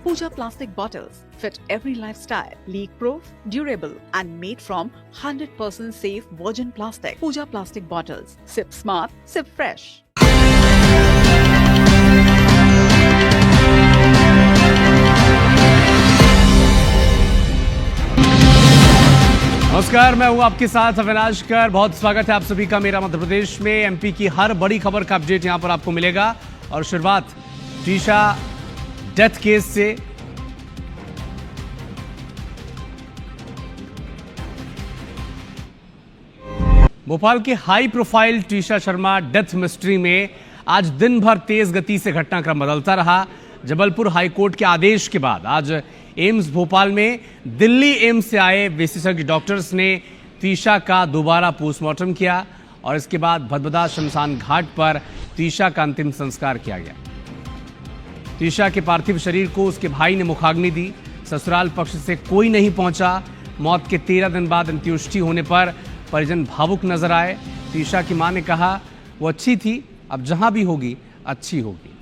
Pooja plastic bottles fit every lifestyle, leak-proof, durable and made from 100% safe virgin plastic. Pooja plastic bottles. Sip smart, sip fresh. नमस्कार, मैं हूं आपके साथ अविनाश कर। बहुत स्वागत है आप सभी का मेरा मध्य प्रदेश में। एमपी की हर बड़ी खबर का अपडेट यहां पर आपको मिलेगा और शुरुआत तीशा डेथ केस से। भोपाल के high profile Tisha Sharma death mystery में आज दिन भर तेज गति से घटनाक्रम बदलता रहा। जबलपुर हाईकोर्ट के आदेश के बाद आज एम्स भोपाल में दिल्ली एम्स से आए विशेषज्ञ डॉक्टर्स ने तीशा का दोबारा पोस्टमार्टम किया और इसके बाद भदभदा शमशान घाट पर तीशा का अंतिम संस्कार किया गया। तीशा के पार्थिव शरीर को उसके भाई ने मुखाग्नि दी। ससुराल पक्ष से कोई नहीं पहुंचा। मौत के 13 दिन बाद अंत्येष्टि होने पर परिजन भावुक नजर आए। तीशा की मां ने कहा वो अच्छी थी, अब जहां भी होगी अच्छी होगी।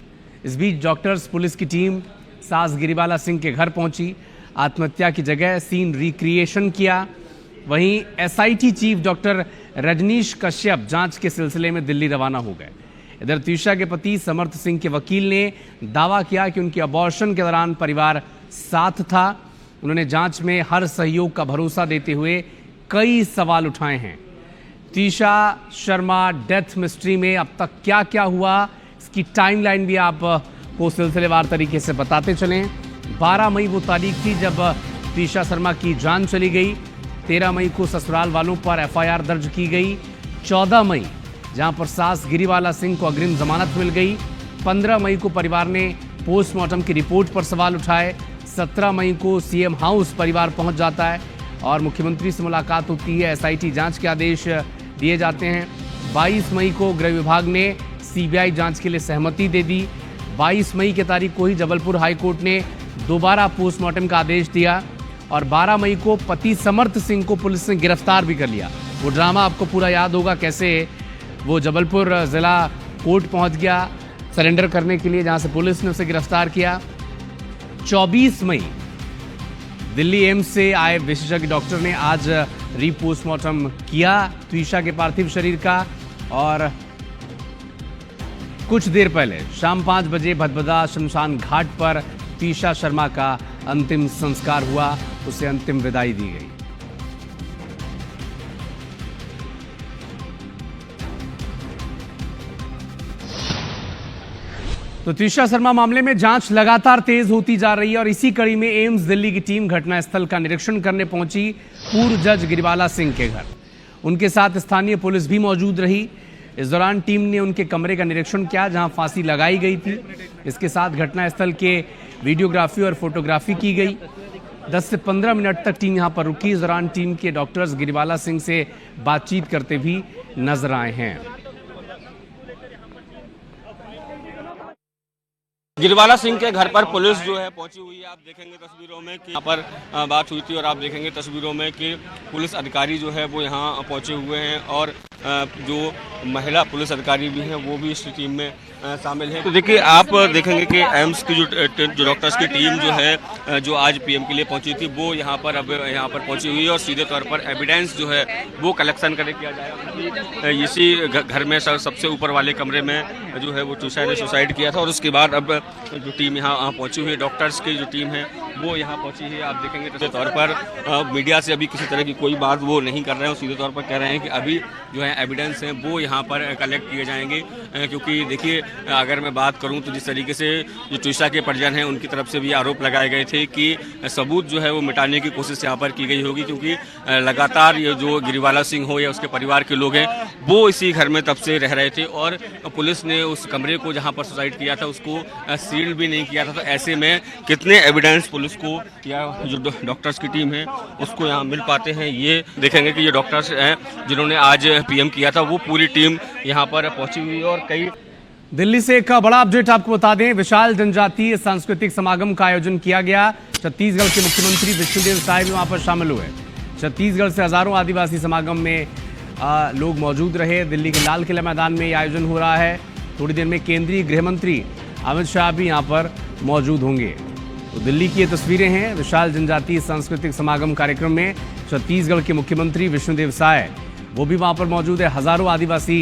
इस बीच डॉक्टर्स पुलिस की टीम सास गिरिबाला सिंह के घर पहुंची। आत्महत्या की जगह सीन रिक्रिएशन किया। वहीं SIT chief doctor Rajneesh Kashyap जांच के सिलसिले में दिल्ली रवाना हो गए। इधर तीशा के पति समर्थ सिंह के वकील ने दावा किया कि उनके अबॉर्शन के दौरान परिवार साथ था। उन्होंने जांच में हर सहयोग का भरोसा देते हुए कई सवाल उठाए हैं। तीशा शर्मा डेथ मिस्ट्री में अब तक क्या क्या हुआ, इसकी टाइमलाइन भी आपको सिलसिलेवार तरीके से बताते चलें। 12 मई वो तारीख थी जब तीशा शर्मा की जान चली गई। 13 मई को ससुराल वालों पर एफआईआर दर्ज की गई। 14 मई जहां पर सास गिरिबाला सिंह को अग्रिम जमानत मिल गई। 15 मई को परिवार ने पोस्टमार्टम की रिपोर्ट पर सवाल उठाए। 17 मई को सीएम हाउस परिवार पहुंच जाता है और मुख्यमंत्री से मुलाकात होती है। एसआईटी जांच के आदेश दिए जाते हैं। 22 मई को गृह विभाग ने सीबीआई जांच के लिए सहमति दे दी। 22 मई की तारीख को ही जबलपुर हाईकोर्ट ने दोबारा पोस्टमार्टम का आदेश दिया और 12 मई को पति समर्थ सिंह को पुलिस ने गिरफ्तार भी कर लिया। वो ड्रामा आपको पूरा याद होगा, कैसे वो जबलपुर जिला कोर्ट पहुंच गया सरेंडर करने के लिए, जहां से पुलिस ने उसे गिरफ्तार किया। 24 मई दिल्ली एम्स से आए विशेषज्ञ डॉक्टर ने आज रीपोस्टमार्टम किया तीशा के पार्थिव शरीर का और कुछ देर पहले शाम 5 बजे भदभदा शमशान घाट पर तीशा शर्मा का अंतिम संस्कार हुआ। उसे अंतिम विदाई दी गई। तो तीशा शर्मा मामले में जांच लगातार तेज होती जा रही है और इसी कड़ी में एम्स दिल्ली की टीम घटनास्थल का निरीक्षण करने पहुंची पूर्व जज गिरिबाला सिंह के घर। उनके साथ स्थानीय पुलिस भी मौजूद रही। इस दौरान टीम ने उनके कमरे का निरीक्षण किया जहां फांसी लगाई गई थी। इसके साथ घटनास्थल के वीडियोग्राफी और फोटोग्राफी की गई। 10 से 15 मिनट तक टीम यहां पर रुकी। इस दौरान टीम के डॉक्टर्स गिरिबाला सिंह से बातचीत करते भी नजर आए हैं। गिरिबाला सिंह के घर पर पुलिस जो है पहुंची हुई है। आप देखेंगे तस्वीरों में कि यहाँ पर बात हुई थी और आप देखेंगे तस्वीरों में कि पुलिस अधिकारी जो है वो यहाँ पहुंचे हुए हैं और जो महिला पुलिस अधिकारी भी हैं वो भी इस टीम में शामिल है। तो देखिए आप देखेंगे कि एम्स की जो डॉक्टर्स की टीम जो है जो आज पीएम के लिए पहुंची थी वो यहाँ पर अब यहाँ पर पहुंची हुई है और सीधे तौर पर एविडेंस जो है वो कलेक्शन करके किया जाएगा। इसी घर में सबसे ऊपर वाले कमरे में जो है वो तीशा ने सुसाइड किया था और उसके बाद अब जो टीम यहाँ पहुंची हुई है, डॉक्टर्स की जो टीम है वो यहाँ पहुंची है। आप देखेंगे सीधे तौर पर मीडिया से अभी किसी तरह की कोई बात वो नहीं कर रहे हैं। सीधे तौर पर कह रहे हैं कि अभी जो है एविडेंस हैं वो यहाँ पर कलेक्ट किए जाएंगे क्योंकि देखिए अगर मैं बात करूँ तो जिस तरीके से जो तीशा के परिजन हैं उनकी तरफ से भी आरोप लगाए गए थे कि सबूत जो है वो मिटाने की कोशिश यहाँ पर की गई होगी क्योंकि लगातार ये जो गिरिबाला सिंह हो या उसके परिवार के लोग हैं वो इसी घर में तब से रह रहे थे और पुलिस ने उस कमरे को जहाँ पर सुसाइड किया था उसको सील भी नहीं किया था। तो ऐसे में कितने एविडेंस पुलिस को या जो डॉक्टर्स की टीम है उसको यहाँ मिल पाते हैं। ये देखेंगे कि ये डॉक्टर्स हैं जिन्होंने आज पीएम किया था वो पूरी टीम यहाँ पर पहुंची हुई है और कई दिल्ली से एक बड़ा अपडेट आपको बता दें। विशाल जनजातीय सांस्कृतिक समागम का आयोजन किया गया। छत्तीसगढ़ के मुख्यमंत्री विष्णुदेव साय भी वहां पर शामिल हुए। छत्तीसगढ़ से हजारों आदिवासी समागम में लोग मौजूद रहे। दिल्ली के लाल किला मैदान में यह आयोजन हो रहा है। थोड़ी देर में केंद्रीय गृह मंत्री अमित शाह भी यहाँ पर मौजूद होंगे। तो दिल्ली की ये तस्वीरें हैं विशाल जनजातीय सांस्कृतिक समागम कार्यक्रम में। छत्तीसगढ़ के मुख्यमंत्री विष्णुदेव साय वो भी वहां पर मौजूद है। हजारों आदिवासी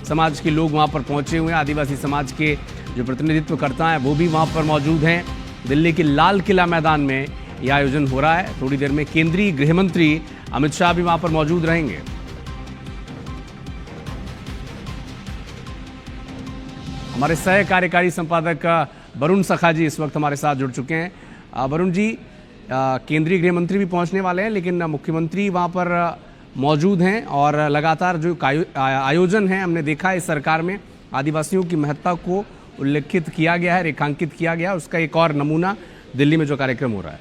समाज के लोग वहां पर पहुंचे हुए हैं। आदिवासी समाज के जो प्रतिनिधित्व करता है वो भी वहां पर मौजूद हैं। दिल्ली के लाल किला मैदान में यह आयोजन हो रहा है। थोड़ी देर में केंद्रीय गृह मंत्री अमित शाह भी वहां पर मौजूद रहेंगे। हमारे सह कार्यकारी संपादक वरुण सखा जी इस वक्त हमारे साथ जुड़ चुके हैं। वरुण जी, केंद्रीय गृह मंत्री भी पहुंचने वाले हैं, लेकिन मुख्यमंत्री वहां पर मौजूद हैं और लगातार जो आयोजन है हमने देखा है इस सरकार में आदिवासियों की महत्ता को उल्लेखित किया गया है, रेखांकित किया गया है। उसका एक और नमूना दिल्ली में जो कार्यक्रम हो रहा है।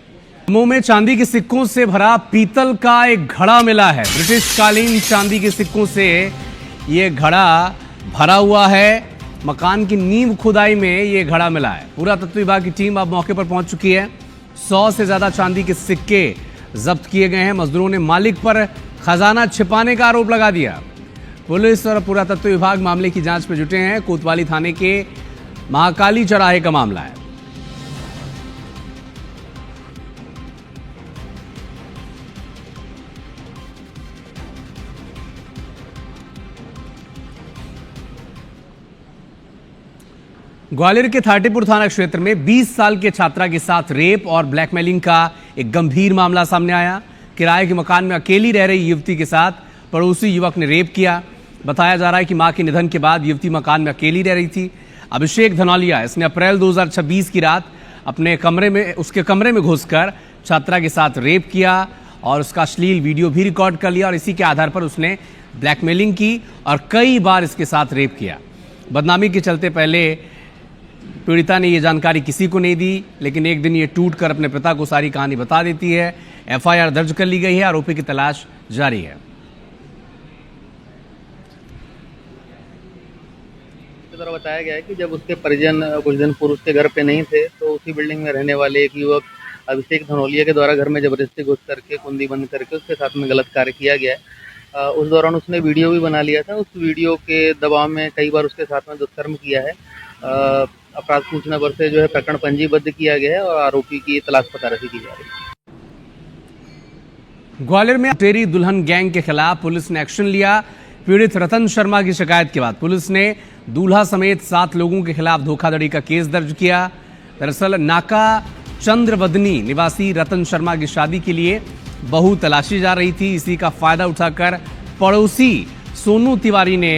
मुंह में चांदी के सिक्कों से भरा पीतल का एक घड़ा मिला है। ब्रिटिशकालीन चांदी के सिक्कों से ये घड़ा भरा हुआ है। मकान की नींव खुदाई में ये घड़ा मिला है। पुरातत्व विभाग की टीम अब मौके पर पहुंच चुकी है। 100 से ज्यादा चांदी के सिक्के जब्त किए गए हैं। मजदूरों ने मालिक पर खजाना छिपाने का आरोप लगा दिया। पुलिस और पुरातत्व विभाग मामले की जांच में जुटे हैं। कोतवाली थाने के महाकाली चौराहे का मामला है। ग्वालियर के थाटीपुर थाना क्षेत्र में 20 साल के छात्रा के साथ रेप और ब्लैकमेलिंग का एक गंभीर मामला सामने आया। किराए के मकान में अकेली रह रही युवती के साथ पड़ोसी युवक ने रेप किया। बताया जा रहा है कि मां के निधन के बाद युवती मकान में अकेली रह रही थी। अभिषेक धनौलिया इसने अप्रैल 2026 की रात अपने उसके कमरे में घुसकर छात्रा के साथ रेप किया और उसका अश्लील वीडियो भी रिकॉर्ड कर लिया और इसी के आधार पर उसने ब्लैकमेलिंग की और कई बार इसके साथ रेप किया। बदनामी के चलते पहले पीड़िता ने यह जानकारी किसी को नहीं दी, लेकिन एक दिन ये टूटकर अपने पिता को सारी कहानी बता देती है। एफआईआर दर्ज कर ली गई है। आरोपी की तलाश जारी है। द्वारा बताया गया है कि जब उसके परिजन कुछ दिन पूर्व उसके घर पे नहीं थे तो उसी बिल्डिंग में रहने वाले एक युवक अभिषेक धनौलिया के द्वारा घर में जबरदस्ती घुस करके कुंडी बंद करके उसके साथ में गलत कार्य किया गया है। उस दौरान उसने वीडियो भी बना लिया था। उस वीडियो के दबाव में कई बार उसके साथ में दुष्कर्म किया है। अपराध सूचना पर से जो है प्रकरण पंजीबद्ध किया गया है और आरोपी की तलाश पता रखी की जा रही है। ग्वालियर में टेरी दुल्हन गैंग के खिलाफ पुलिस ने एक्शन लिया। पीड़ित रतन शर्मा की शिकायत के बाद पुलिस ने दूल्हा समेत 7 लोगों के खिलाफ धोखाधड़ी का केस दर्ज किया। दरअसल नाका चंद्रवदनी निवासी रतन शर्मा की शादी के लिए बहू तलाशी जा रही थी। इसी का फायदा उठाकर पड़ोसी सोनू तिवारी ने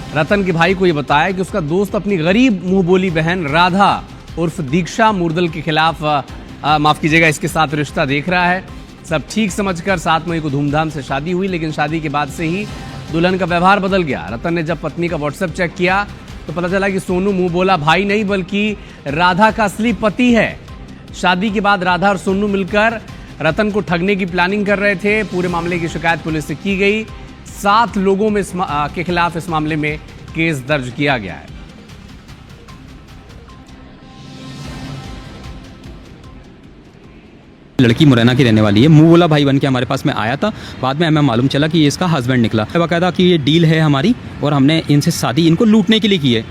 रतन के भाई को यह बताया कि उसका दोस्त अपनी गरीब मुंहबोली बहन राधा उर्फ दीक्षा मुर्दल के खिलाफ इसके साथ रिश्ता देख रहा है। सब ठीक समझकर 7 मई को धूमधाम से शादी हुई, लेकिन शादी के बाद से ही दुल्हन का व्यवहार बदल गया। रतन ने जब पत्नी का व्हाट्सएप चेक किया तो पता चला कि सोनू मुंह बोला भाई नहीं बल्कि राधा का असली पति है। शादी के बाद राधा और सोनू मिलकर रतन को ठगने की प्लानिंग कर रहे थे। पूरे मामले की शिकायत पुलिस से की गई। 7 लोगों में के खिलाफ इस मामले में केस दर्ज किया गया है। लड़की मुरैना की रहने वाली है। मुंह बोला भाई बन के हमारे पास में आया था। बाद में हमें मालूम चला कि ये इसका हस्बैंड निकला। बाकायदा कि ये डील है हमारी और हमने इनसे शादी इनको लूटने के लिए की है।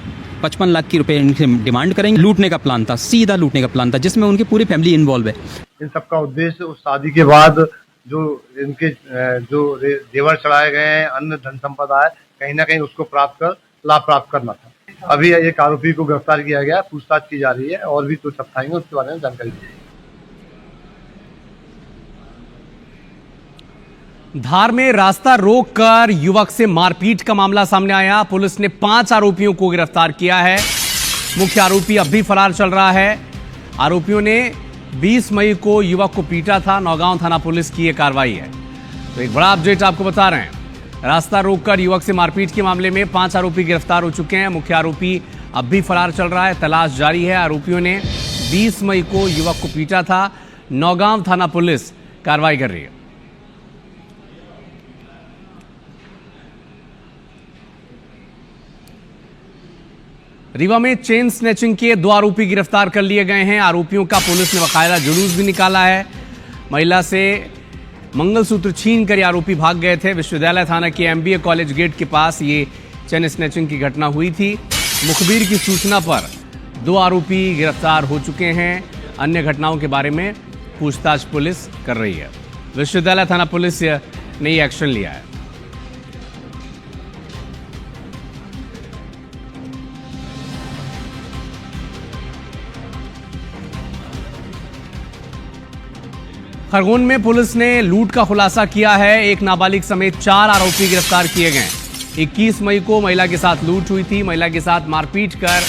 55 लाख की रुपए इनसे डिमांड करेंगे। लूटने का प्लान था, सीधा लूटने का प्लान था, जिसमें उनकी पूरी फैमिली इन्वॉल्व है। इन सबका उद्देश्य उस शादी के बाद जो इनके जो जेवर चढ़ाए गए हैं, अन्य धन संपदा है, कहीं ना कहीं उसको लाभ प्राप्त करना था। अभी एक आरोपी को गिरफ्तार किया गया, पूछताछ की जा रही है और भी कुछ आएंगे उसके बारे में जानकारी दी जाएगी। धार में रास्ता रोककर युवक से मारपीट का मामला सामने आया। पुलिस ने 5 आरोपियों को गिरफ्तार किया है। मुख्य आरोपी अब भी फरार चल रहा है। आरोपियों ने 20 मई को युवक को पीटा था। नौगांव थाना पुलिस की यह कार्रवाई है। तो एक बड़ा अपडेट आपको बता रहे हैं। रास्ता रोककर युवक से मारपीट के मामले में 5 आरोपी गिरफ्तार हो चुके हैं। मुख्य आरोपी अब भी फरार चल रहा है। तलाश जारी है। आरोपियों ने 20 मई को युवक को पीटा था। नौगांव थाना पुलिस कार्रवाई कर रही है। रीवा में चेन स्नैचिंग के 2 आरोपी गिरफ्तार कर लिए गए हैं। आरोपियों का पुलिस ने बाकायदा जुलूस भी निकाला है। महिला से मंगलसूत्र छीनकर ये आरोपी भाग गए थे। विश्वविद्यालय थाना के MBA कॉलेज गेट के पास ये चेन स्नैचिंग की घटना हुई थी। मुखबिर की सूचना पर 2 आरोपी गिरफ्तार हो चुके हैं। अन्य घटनाओं के बारे में पूछताछ पुलिस कर रही है। विश्वविद्यालय थाना पुलिस ने ये एक्शन लिया है। खरगोन में पुलिस ने लूट का खुलासा किया है। एक नाबालिग समेत 4 आरोपी गिरफ्तार किए गए। 21 मई को महिला के साथ लूट हुई थी। महिला के साथ मारपीट कर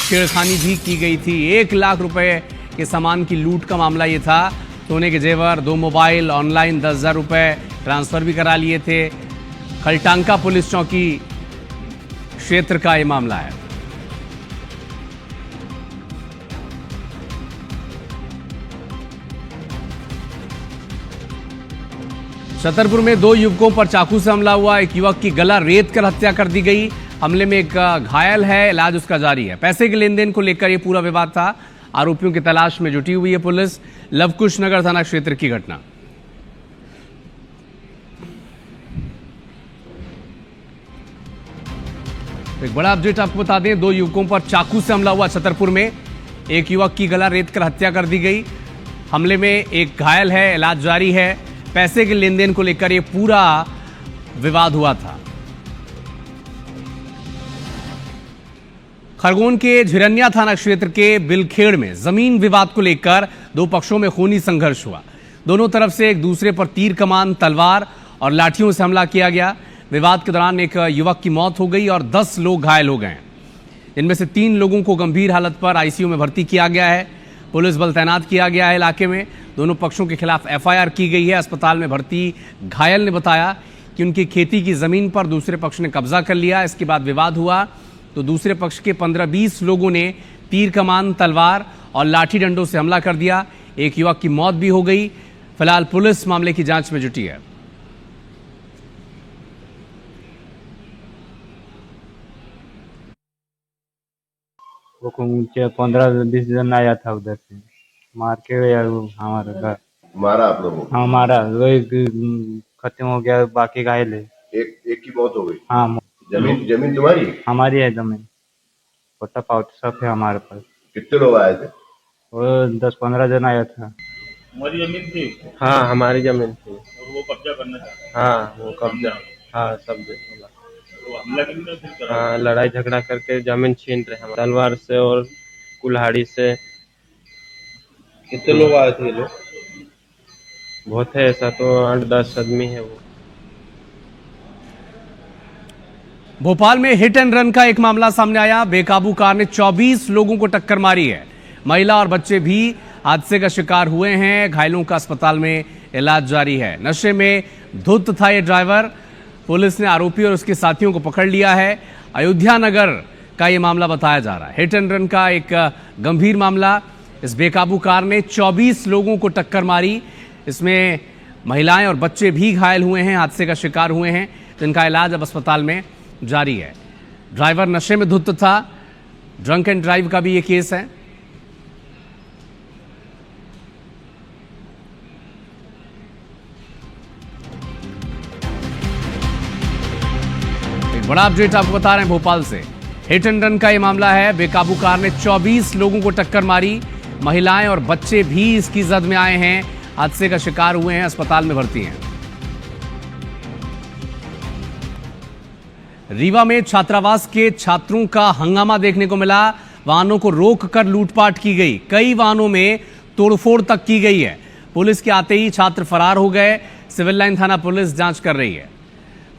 छेड़खानी भी की गई थी। 1 लाख रुपए के सामान की लूट का मामला ये था। सोने के जेवर, 2 मोबाइल, ऑनलाइन 10,000 रुपए ट्रांसफर भी करा लिए थे। खलटांका पुलिस चौकी क्षेत्र का ये मामला है। छतरपुर में 2 युवकों पर चाकू से हमला हुआ। एक युवक की गला रेत कर हत्या कर दी गई। हमले में एक घायल है, इलाज उसका जारी है। पैसे के लेन देन को लेकर यह पूरा विवाद था। आरोपियों की तलाश में जुटी हुई है पुलिस। लवकुश नगर थाना क्षेत्र की घटना। एक बड़ा अपडेट आपको बता दें, 2 युवकों पर चाकू से हमला हुआ छतरपुर में। एक युवक की गला रेत कर हत्या कर दी गई। हमले में एक घायल है, इलाज जारी है। पैसे के लेन देन को लेकर यह पूरा विवाद हुआ था। खरगोन के झिरनिया थाना क्षेत्र के बिलखेड़ में जमीन विवाद को लेकर 2 पक्षों में खूनी संघर्ष हुआ। दोनों तरफ से एक दूसरे पर तीर कमान, तलवार और लाठियों से हमला किया गया। विवाद के दौरान एक युवक की मौत हो गई और 10 लोग घायल हो गए। इनमें से 3 लोगों को गंभीर हालत पर आईसीयू में भर्ती किया गया है। पुलिस बल तैनात किया गया है इलाके में। दोनों पक्षों के खिलाफ एफआईआर की गई है। अस्पताल में भर्ती घायल ने बताया कि उनकी खेती की जमीन पर दूसरे पक्ष ने कब्जा कर लिया। इसके बाद विवाद हुआ तो दूसरे पक्ष के 15-20 लोगों ने तीर कमान, तलवार और लाठी डंडों से हमला कर दिया। एक युवक की मौत भी हो गई। फिलहाल पुलिस मामले की जांच में जुटी है। वो 15-20 जन आया था उधर से, मार के यार हमारा घर मारा आप लोगों को? हमारा वही खत्म हो गया, बाकी घायल है। एक की मौत हो गई। हाँ, जमीन तुम्हारी? हमारी है जमीन, पोता पाउत सब है हमारे पास। कितने लोग आए थे? वो 10-15 जन आया था। हमारी जमीन थी? हाँ, हमारी जमीन थी। और वो कब्जा करना चाहता? हाँ, वो कब्जा, हाँ सब तो हमला करने फिर हाँ, लड़ाई झगड़ा करके जमीन छीन रहे हैं तलवार से और कुल्हाड़ी से। कितने लोग आए थे ये लोग? बहुत है, ऐसा तो 8-10 आदमी है वो। भोपाल में हिट एंड रन का एक मामला सामने आया। बेकाबू कार ने 24 लोगों को टक्कर मारी है। महिला और बच्चे भी हादसे का शिकार हुए हैं। घायलों का अस्पताल में इलाज जारी है। नशे में धुत था ये ड्राइवर। पुलिस ने आरोपी और उसके साथियों को पकड़ लिया है। अयोध्या नगर का ये मामला बताया जा रहा है। हिट एंड रन का एक गंभीर मामला। इस बेकाबू कार ने 24 लोगों को टक्कर मारी। इसमें महिलाएं और बच्चे भी घायल हुए हैं, हादसे का शिकार हुए हैं, जिनका इलाज अब अस्पताल में जारी है। ड्राइवर नशे में धुत था। ड्रंक एंड ड्राइव का भी ये केस है। एक बड़ा अपडेट आपको बता रहे हैं भोपाल से। हिट एंड रन का ये मामला है। बेकाबू कार ने 24 लोगों को टक्कर मारी। महिलाएं और बच्चे भी इसकी जद में आए हैं, हादसे का शिकार हुए हैं, अस्पताल में भर्ती हैं। रीवा में छात्रावास के छात्रों का हंगामा देखने को मिला। वाहनों को रोककर लूटपाट की गई। कई वाहनों में तोड़फोड़ तक की गई है। पुलिस के आते ही छात्र फरार हो गए। सिविल लाइन थाना पुलिस जांच कर रही है।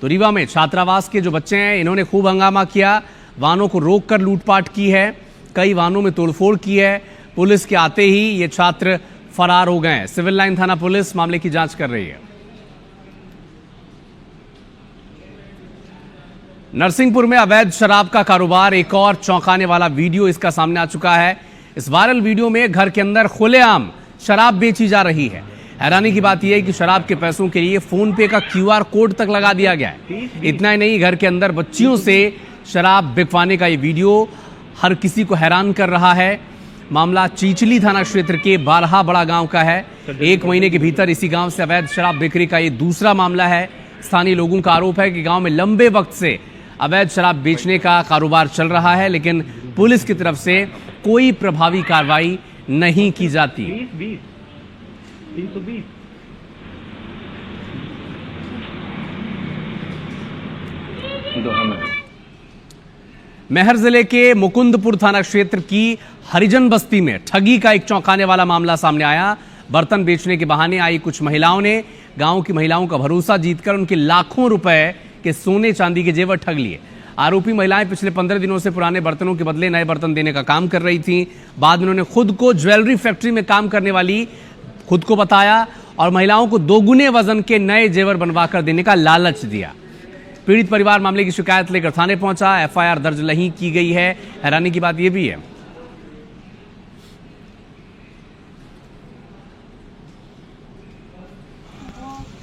तो रीवा में छात्रावास के जो बच्चे हैं, इन्होंने खूब हंगामा किया। वाहनों को रोककर लूटपाट की है। कई वाहनों में तोड़फोड़ की है। पुलिस के आते ही ये छात्र फरार हो गए। सिविल लाइन थाना पुलिस मामले की जांच कर रही है। नरसिंहपुर में अवैध शराब का कारोबार, एक और चौंकाने वाला वीडियो इसका सामने आ चुका है। इस वायरल वीडियो में घर के अंदर खुलेआम शराब बेची जा रही है। हैरानी की बात यह है कि शराब के पैसों के लिए फोन पे का QR कोड तक लगा दिया गया है। इतना ही नहीं, घर के अंदर बच्चियों से शराब बिकवाने का ये वीडियो हर किसी को हैरान कर रहा है। मामला चीचली थाना क्षेत्र के बारहा बड़ा गांव का है। 1 महीने के भीतर इसी गांव से अवैध शराब बिक्री का ये दूसरा मामला है। स्थानीय लोगों का आरोप है कि गांव में लंबे वक्त से अवैध शराब बेचने का कारोबार चल रहा है, लेकिन पुलिस की तरफ से कोई प्रभावी कार्रवाई नहीं की जाती। मेहर जिले के मुकुंदपुर थाना क्षेत्र की हरिजन बस्ती में ठगी का एक चौंकाने वाला मामला सामने आया। बर्तन बेचने के बहाने आई कुछ महिलाओं ने गांव की महिलाओं का भरोसा जीतकर उनके लाखों रुपए के सोने चांदी के जेवर ठग लिए। आरोपी महिलाएं पिछले 15 दिनों से पुराने बर्तनों के बदले नए बर्तन देने का काम कर रही थीं। बाद में उन्होंने खुद को ज्वेलरी फैक्ट्री में काम करने वाली खुद को बताया और महिलाओं को दोगुने वजन के नए जेवर बनवाकर देने का लालच दिया। पीड़ित परिवार मामले की शिकायत लेकर थाने पहुंचा। एफआईआर दर्ज नहीं की गई है। हैरानी की बात यह भी है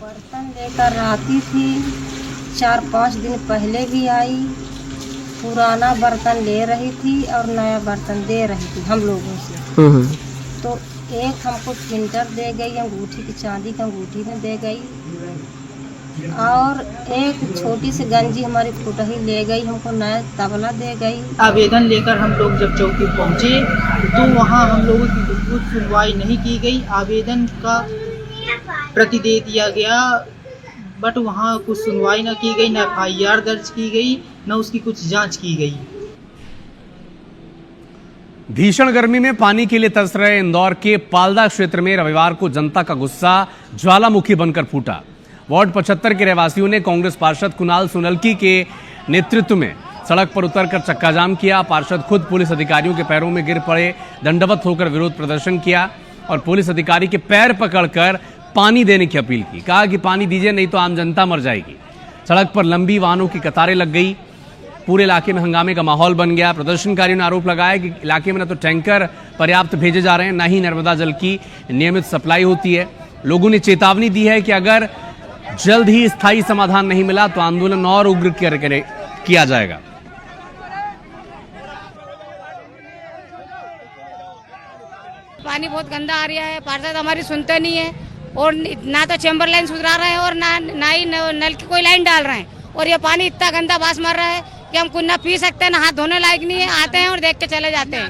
बर्तन लेकर आती थी, 4-5 दिन पहले भी आई, पुराना बर्तन ले रही थी और नया बर्तन दे रही थी हम लोगों से। तो एक हमको प्रिंटर दे गई, अंगूठी की चांदी की अंगूठी में दे गई और एक छोटी सी गंजी हमारी फुटही ले गई, हमको नया तबला दे गई। आवेदन लेकर हम लोग जब चौकी पहुंचे तो वहां हम लोगों की बिल्कुल सुनवाई नहीं की गई। आवेदन का प्रति दे दिया गया बट वहां कुछ सुनवाई न की गई, न एफआईआर दर्ज की गई, न उसकी कुछ जांच की गई। भीषण गर्मी में पानी के लिए तरस रहे इंदौर के पालदा क्षेत्र में रविवार को जनता का गुस्सा ज्वालामुखी बनकर फूटा। वार्ड 75 के रहवासियों ने कांग्रेस पार्षद कुणाल सोनलकी के नेतृत्व में सड़क पर उतरकर चक्का जाम किया। पार्षद खुद पुलिस अधिकारियों के पैरों में गिर पड़े, दंडवत होकर विरोध प्रदर्शन किया और पुलिस अधिकारी के पैर पकड़कर पानी देने की अपील की। कहा कि पानी दीजिए नहीं तो आम जनता मर जाएगी। सड़क पर लंबी वाहनों की कतारें लग गई। पूरे इलाके में हंगामे का माहौल बन गया। प्रदर्शनकारियों ने आरोप लगाया कि इलाके में न तो टैंकर पर्याप्त भेजे जा रहे हैं, न ही नर्मदा जल की नियमित सप्लाई होती है। लोगों ने चेतावनी दी है कि अगर जल्द ही स्थायी समाधान नहीं मिला तो आंदोलन और उग्र किया जाएगा। पानी बहुत गंदा आ रहा है, पार्षद हमारी सुनते नहीं है और ना तो चैम्बर लाइन सुधरा रहे हैं और ना ही नल की कोई लाइन डाल रहे हैं। और ये पानी इतना गंदा बास मार रहा है कि हम कुछ ना पी सकते हैं, ना हाथ धोने लायक नहीं है। आते हैं और देख के चले जाते हैं।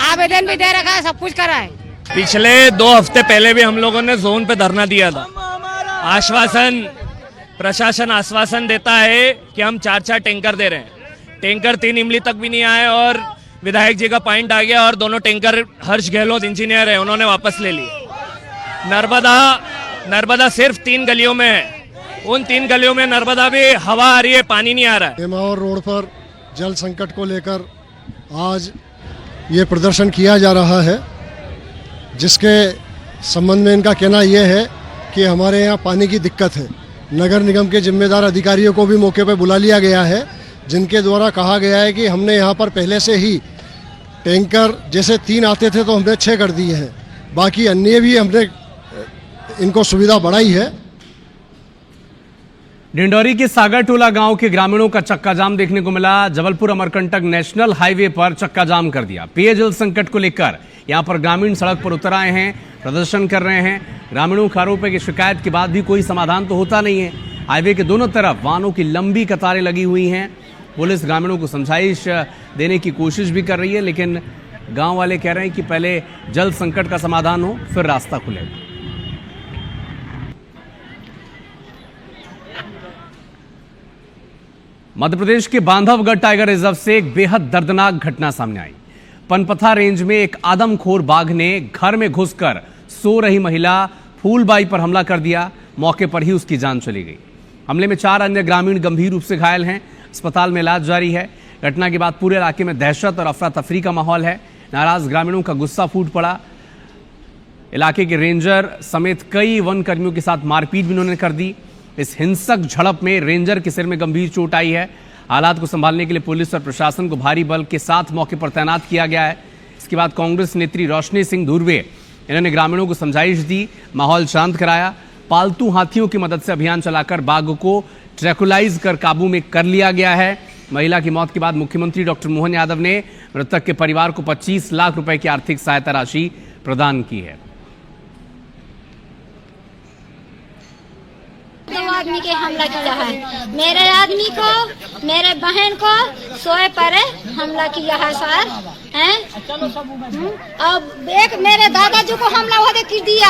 आवेदन भी दे रखा है, सब कुछ करा है। पिछले 2 हफ्ते पहले भी हम लोगों ने जोन पे धरना दिया था। प्रशासन आश्वासन देता है कि हम 4-4 टैंकर दे रहे हैं। टैंकर 3 इमली तक भी नहीं आए और विधायक जी का पॉइंट आ गया और दोनों टैंकर हर्ष गहलोत इंजीनियर है, उन्होंने वापस ले लिए। नर्मदा सिर्फ 3 गलियों में है। उन 3 गलियों में नर्मदा भी हवा आ रही है, पानी नहीं आ रहा है। हेमावर रोड पर जल संकट को लेकर आज ये प्रदर्शन किया जा रहा है, जिसके संबंध में इनका कहना यह है कि हमारे यहाँ पानी की दिक्कत है। नगर निगम के जिम्मेदार अधिकारियों को भी मौके पर बुला लिया गया है, जिनके द्वारा कहा गया है कि हमने यहाँ पर पहले से ही टैंकर जैसे 3 आते थे तो हमने 6 कर दिए हैं, बाकी अन्य भी हमने इनको सुविधा बढ़ाई है। डिंडौरी के सागर टोला गांव के ग्रामीणों का चक्का जाम देखने को मिला। जबलपुर अमरकंटक नेशनल हाईवे पर चक्का जाम कर दिया। पेयजल संकट को लेकर यहां पर ग्रामीण सड़क पर उतर आए हैं, प्रदर्शन कर रहे हैं। ग्रामीणों का आरोप है कि शिकायत के बाद भी कोई समाधान तो होता नहीं है। हाईवे के दोनों तरफ वाहनों की लंबी कतारें लगी हुई हैं। पुलिस ग्रामीणों को समझाइश देने की कोशिश भी कर रही है, लेकिन गांव वाले कह रहे हैं कि पहले जल संकट का समाधान हो, फिर रास्ता खुलेगा। मध्य प्रदेश के बांधवगढ़ टाइगर रिजर्व से एक बेहद दर्दनाक घटना सामने आई। पनपथा रेंज में एक आदमखोर बाघ ने घर में घुसकर सो रही महिला फूलबाई पर हमला कर दिया। मौके पर ही उसकी जान चली गई। हमले में 4 अन्य ग्रामीण गंभीर रूप से घायल हैं। अस्पताल में इलाज जारी है। घटना के बाद पूरे इलाके में दहशत और अफरा तफरी का माहौल है। नाराज ग्रामीणों का गुस्सा फूट पड़ा। इलाके के रेंजर समेत कई वन कर्मियों के साथ मारपीट भी उन्होंने कर दी। इस हिंसक झड़प में रेंजर के सिर में गंभीर चोट आई है। हालात को संभालने के लिए पुलिस और प्रशासन को भारी बल के साथ मौके पर तैनात किया गया है। इसके बाद कांग्रेस नेत्री रोशनी सिंह धुर्वे इन्होंने ग्रामीणों को समझाइश दी, माहौल शांत कराया। पालतू हाथियों की मदद से अभियान चलाकर बाघ को ट्रैकुलाइज कर काबू में कर लिया गया है। महिला की मौत के बाद मुख्यमंत्री डॉक्टर मोहन यादव ने मृतक के परिवार को 25 लाख रुपए की आर्थिक सहायता राशि प्रदान की है। 2 आदमी के हमला किया है। मेरे आदमी को, मेरे बहन को सोए पर हमला किया है सर। हैं? अब एक मेरे दादाजी को हमला हो कर दिया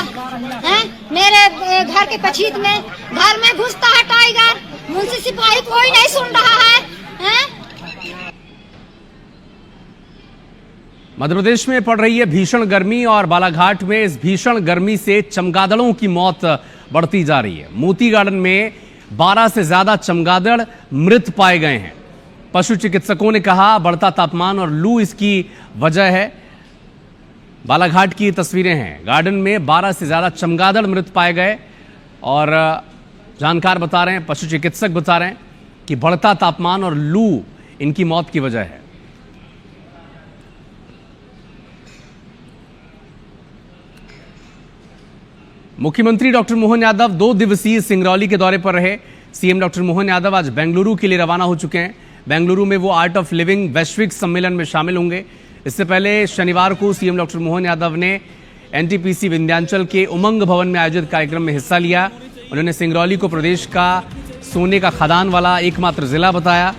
हैं? मेरे घर के पछीत में घर में घुसता है टाइगर, मुंशी सिपाही कोई नहीं सुन रहा है हैं? मध्य प्रदेश में पड़ रही है भीषण गर्मी और बालाघाट में इस भीषण गर्मी से चमगादड़ों की मौत बढ़ती जा रही है। मोती गार्डन में 12 से ज्यादा चमगादड़ मृत पाए गए हैं। पशु चिकित्सकों ने कहा बढ़ता तापमान और लू इसकी वजह है। बालाघाट की तस्वीरें हैं। गार्डन में 12 से ज्यादा चमगादड़ मृत पाए गए और जानकार बता रहे हैं, पशु चिकित्सक बता रहे हैं कि बढ़ता तापमान और लू इनकी मौत की वजह है। मुख्यमंत्री डॉक्टर मोहन यादव 2 दिवसीय सिंगरौली के दौरे पर रहे। सीएम डॉक्टर मोहन यादव आज बेंगलुरु के लिए रवाना हो चुके हैं। बेंगलुरु में वो आर्ट ऑफ लिविंग वैश्विक सम्मेलन में शामिल होंगे। इससे पहले शनिवार को सीएम डॉक्टर मोहन यादव ने एनटीपीसी विंध्याचल के उमंग भवन में आयोजित कार्यक्रम में हिस्सा लिया। उन्होंने सिंगरौली को प्रदेश का सोने का खदान वाला एकमात्र जिला बताया।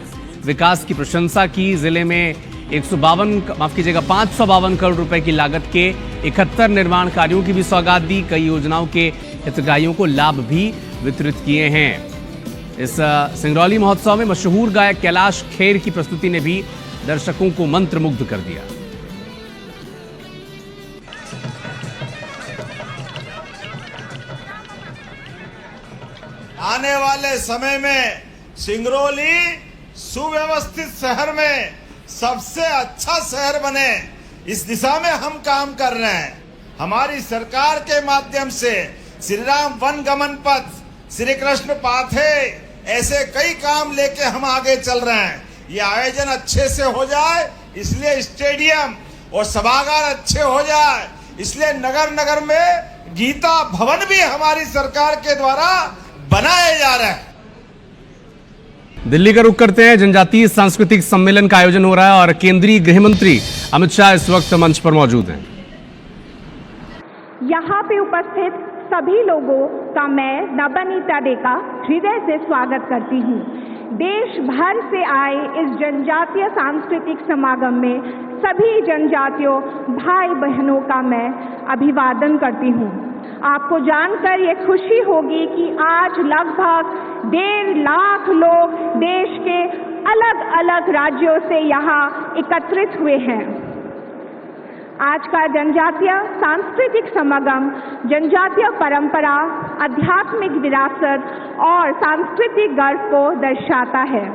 विकास की प्रशंसा की। जिले में 552 करोड़ रुपए की लागत के 71 निर्माण कार्यों की भी सौगात दी। कई योजनाओं के हितग्राहियों को लाभ भी वितरित किए हैं। इस सिंगरौली महोत्सव में मशहूर गायक कैलाश खेर की प्रस्तुति ने भी दर्शकों को मंत्रमुग्ध कर दिया। आने वाले समय में सिंगरौली सुव्यवस्थित शहर में सबसे अच्छा शहर बने, इस दिशा में हम काम कर रहे हैं। हमारी सरकार के माध्यम से श्री राम वन गमन पथ, श्री कृष्ण पाथे, ऐसे कई काम लेके हम आगे चल रहे हैं। ये आयोजन अच्छे से हो जाए, इसलिए स्टेडियम और सभागार अच्छे हो जाए, इसलिए नगर नगर में गीता भवन भी हमारी सरकार के द्वारा बनाए जा रहे हैं। दिल्ली का रुख करते हैं। जनजातीय सांस्कृतिक सम्मेलन का आयोजन हो रहा है और केंद्रीय गृह मंत्री अमित शाह इस वक्त मंच पर मौजूद हैं। यहाँ पे उपस्थित सभी लोगों का मैं नबनीता डेका हृदय से स्वागत करती हूँ। देश भर से आए इस जनजातीय सांस्कृतिक समागम में सभी जनजातियों भाई बहनों का मैं अभिवादन करती हूँ। आपको जानकर ये खुशी होगी कि आज लगभग 1.5 लाख लोग देश के अलग अलग राज्यों से यहाँ एकत्रित हुए हैं। आज का जनजातीय सांस्कृतिक समागम जनजातीय परंपरा, आध्यात्मिक विरासत और सांस्कृतिक गर्व को दर्शाता है।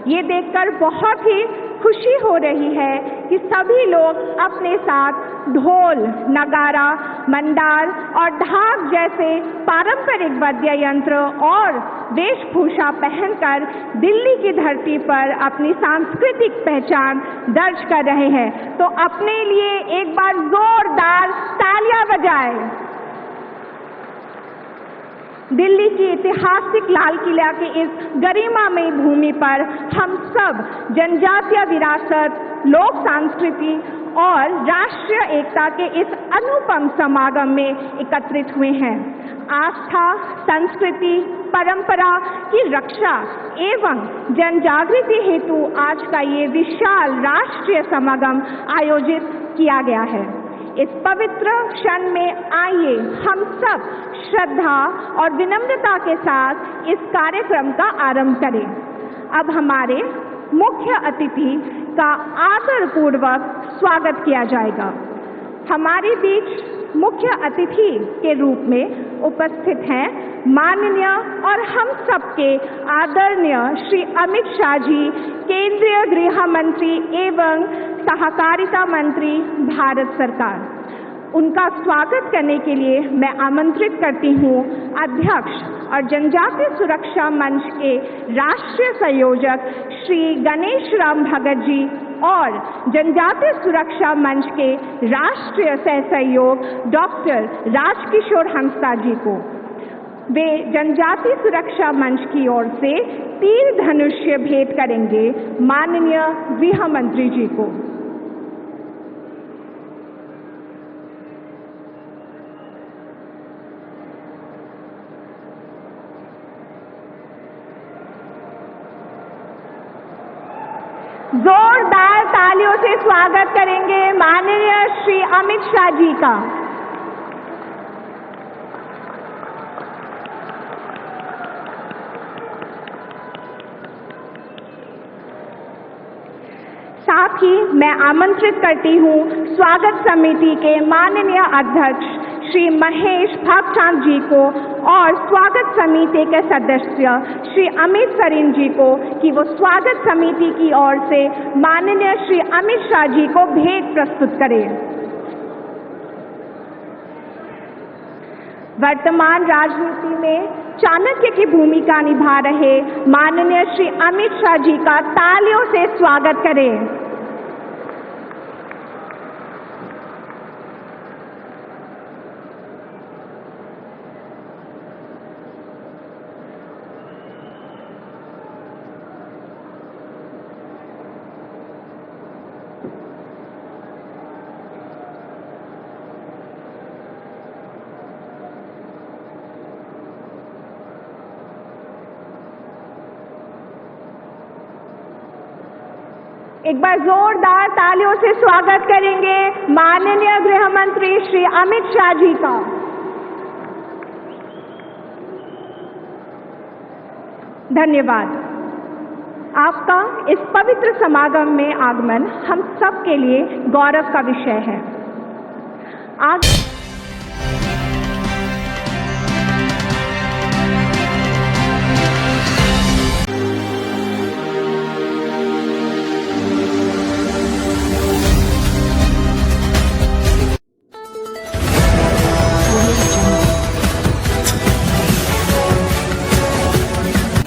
ये देखकर बहुत ही खुशी हो रही है कि सभी लोग अपने साथ ढोल, नगारा, मंडार और ढाक जैसे पारंपरिक वाद्य यंत्र और वेशभूषा पहनकर दिल्ली की धरती पर अपनी सांस्कृतिक पहचान दर्ज कर रहे हैं। तो अपने लिए एक बार जोरदार तालियां बजाएं। दिल्ली की ऐतिहासिक लाल किला के इस गरिमामयी भूमि पर हम सब जनजातीय विरासत, लोक संस्कृति और राष्ट्रीय एकता के इस अनुपम समागम में एकत्रित हुए हैं। आस्था, संस्कृति, परंपरा की रक्षा एवं जनजागृति हेतु आज का ये विशाल राष्ट्रीय समागम आयोजित किया गया है। इस पवित्र क्षण में आइए हम सब श्रद्धा और विनम्रता के साथ इस कार्यक्रम का आरंभ करें। अब हमारे मुख्य अतिथि का आदरपूर्वक स्वागत किया जाएगा। हमारे बीच मुख्य अतिथि के रूप में उपस्थित हैं माननीय और हम सबके आदरणीय श्री अमित शाह जी, केंद्रीय गृह मंत्री एवं सहकारिता मंत्री, भारत सरकार। उनका स्वागत करने के लिए मैं आमंत्रित करती हूँ अध्यक्ष और जनजातीय सुरक्षा मंच के राष्ट्रीय संयोजक श्री गणेश राम भगत जी और जनजातीय सुरक्षा मंच के राष्ट्रीय सह सहयोग डॉक्टर राजकिशोर हंसदा जी को। वे जनजातीय सुरक्षा मंच की ओर से तीर धनुष्य भेंट करेंगे माननीय गृह मंत्री जी को। जोरदार तालियों से स्वागत करेंगे माननीय श्री अमित शाह जी का। साथ ही मैं आमंत्रित करती हूँ स्वागत समिति के माननीय अध्यक्ष श्री महेश भागचांद जी को और स्वागत समिति के सदस्य श्री अमित सरीन जी को कि वो स्वागत समिति की ओर से माननीय श्री अमित शाह जी को भेंट प्रस्तुत करें। वर्तमान राजनीति में चाणक्य की भूमिका निभा रहे माननीय श्री अमित शाह जी का तालियों से स्वागत करें। एक बार जोरदार तालियों से स्वागत करेंगे माननीय गृह मंत्री श्री अमित शाह जी का। धन्यवाद। आपका इस पवित्र समागम में आगमन हम सब के लिए गौरव का विषय है। आज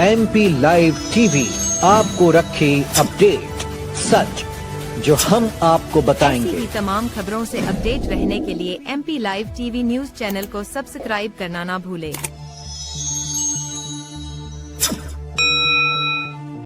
MP लाइव टीवी आपको रखे अपडेट, सच जो हम आपको बताएंगे। ऐसी ही तमाम खबरों से अपडेट रहने के लिए MP live TV news channel को सब्सक्राइब करना ना भूले।